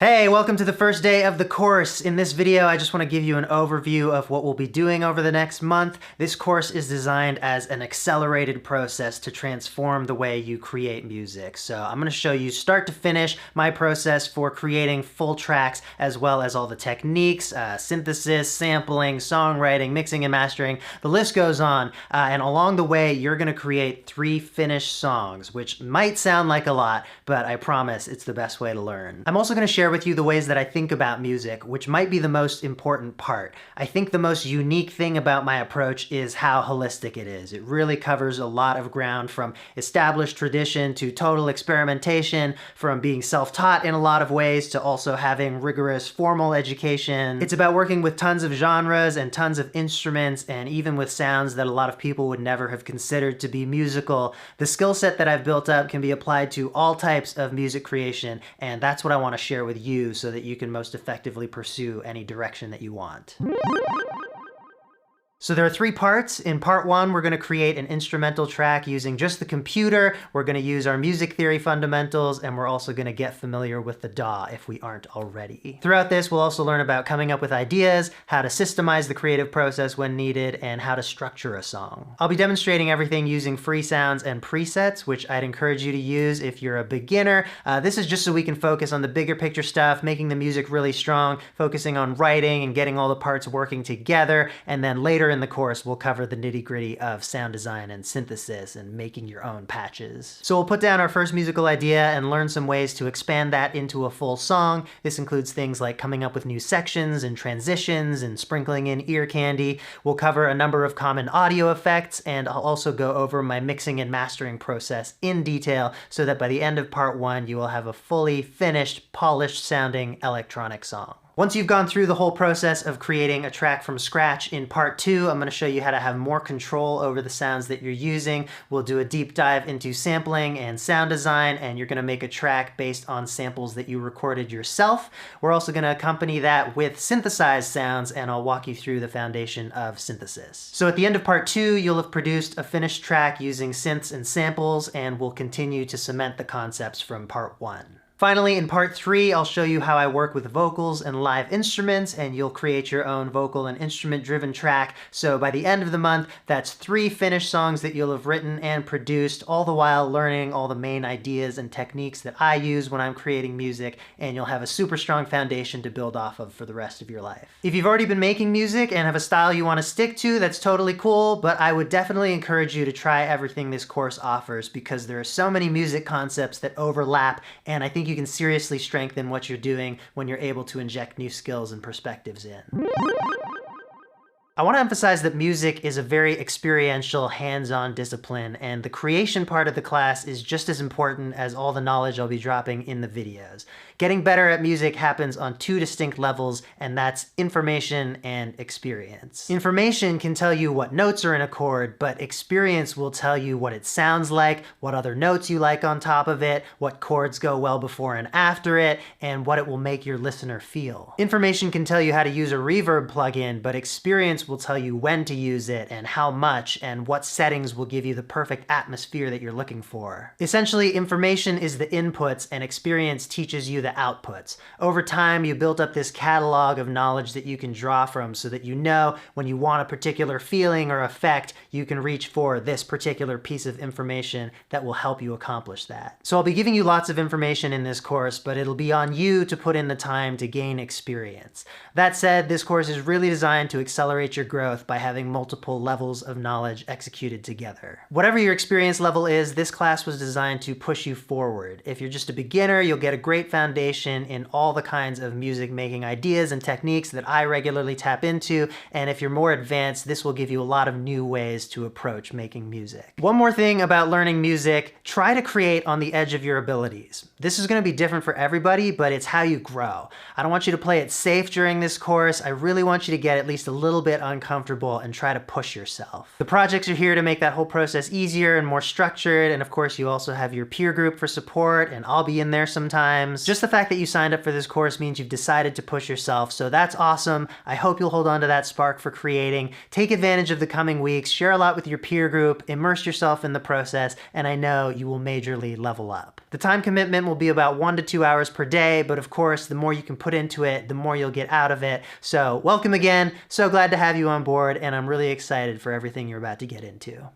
Hey, welcome to the first day of the course. In this video, I just want to give you an overview of what we'll be doing over the next month. This course is designed as an accelerated process to transform the way you create music. So I'm going to show you start to finish my process for creating full tracks, as well as all the techniques, synthesis, sampling, songwriting, mixing and mastering. The list goes on. And along the way, you're going to create 3 finished songs, which might sound like a lot, but I promise it's the best way to learn. I'm also going to share with you the ways that I think about music, which might be the most important part. I think the most unique thing about my approach is how holistic it is. It really covers a lot of ground, from established tradition to total experimentation, from being self-taught in a lot of ways to also having rigorous formal education. It's about working with tons of genres and tons of instruments, and even with sounds that a lot of people would never have considered to be musical. The skill set that I've built up can be applied to all types of music creation, and that's what I want to share with you so that you can most effectively pursue any direction that you want. So there are 3 parts. In part 1, we're going to create an instrumental track using just the computer. We're going to use our music theory fundamentals, and we're also going to get familiar with the DAW if we aren't already. Throughout this, we'll also learn about coming up with ideas, how to systemize the creative process when needed, and how to structure a song. I'll be demonstrating everything using free sounds and presets, which I'd encourage you to use if you're a beginner. This is just so we can focus on the bigger picture stuff, making the music really strong, focusing on writing and getting all the parts working together, and then later in the course, we'll cover the nitty-gritty of sound design and synthesis and making your own patches. So we'll put down our first musical idea and learn some ways to expand that into a full song. This includes things like coming up with new sections and transitions and sprinkling in ear candy. We'll cover a number of common audio effects, and I'll also go over my mixing and mastering process in detail so that by the end of part 1, you will have a fully finished, polished sounding electronic song. Once you've gone through the whole process of creating a track from scratch, in part 2, I'm going to show you how to have more control over the sounds that you're using. We'll do a deep dive into sampling and sound design, and you're going to make a track based on samples that you recorded yourself. We're also going to accompany that with synthesized sounds, and I'll walk you through the foundation of synthesis. So at the end of part 2, you'll have produced a finished track using synths and samples, and we'll continue to cement the concepts from part 1. Finally, in part 3, I'll show you how I work with vocals and live instruments, and you'll create your own vocal and instrument-driven track. So by the end of the month, that's 3 finished songs that you'll have written and produced, all the while learning all the main ideas and techniques that I use when I'm creating music, and you'll have a super strong foundation to build off of for the rest of your life. If you've already been making music and have a style you want to stick to, that's totally cool, but I would definitely encourage you to try everything this course offers, because there are so many music concepts that overlap, and I think you can seriously strengthen what you're doing when you're able to inject new skills and perspectives in. I want to emphasize that music is a very experiential, hands-on discipline, and the creation part of the class is just as important as all the knowledge I'll be dropping in the videos. Getting better at music happens on 2 distinct levels, and that's information and experience. Information can tell you what notes are in a chord, but experience will tell you what it sounds like, what other notes you like on top of it, what chords go well before and after it, and what it will make your listener feel. Information can tell you how to use a reverb plugin, but experience will tell you when to use it and how much, and what settings will give you the perfect atmosphere that you're looking for. Essentially, information is the inputs and experience teaches you the outputs. Over time, you build up this catalog of knowledge that you can draw from so that you know when you want a particular feeling or effect, you can reach for this particular piece of information that will help you accomplish that. So I'll be giving you lots of information in this course, but it'll be on you to put in the time to gain experience. That said, this course is really designed to accelerate your growth by having multiple levels of knowledge executed together. Whatever your experience level is, this class was designed to push you forward. If you're just a beginner, you'll get a great foundation in all the kinds of music making ideas and techniques that I regularly tap into, and if you're more advanced, this will give you a lot of new ways to approach making music. One more thing about learning music, try to create on the edge of your abilities. This is going to be different for everybody, but it's how you grow. I don't want you to play it safe during this course. I really want you to get at least a little bit uncomfortable and try to push yourself. The projects are here to make that whole process easier and more structured, and of course you also have your peer group for support, and I'll be in there sometimes. Just the fact that you signed up for this course means you've decided to push yourself, so that's awesome. I hope you'll hold on to that spark for creating. Take advantage of the coming weeks, share a lot with your peer group, immerse yourself in the process, and I know you will majorly level up. The time commitment will be about 1 to 2 hours per day, but of course, the more you can put into it, the more you'll get out of it. So welcome again. So glad to have you on board, and I'm really excited for everything you're about to get into.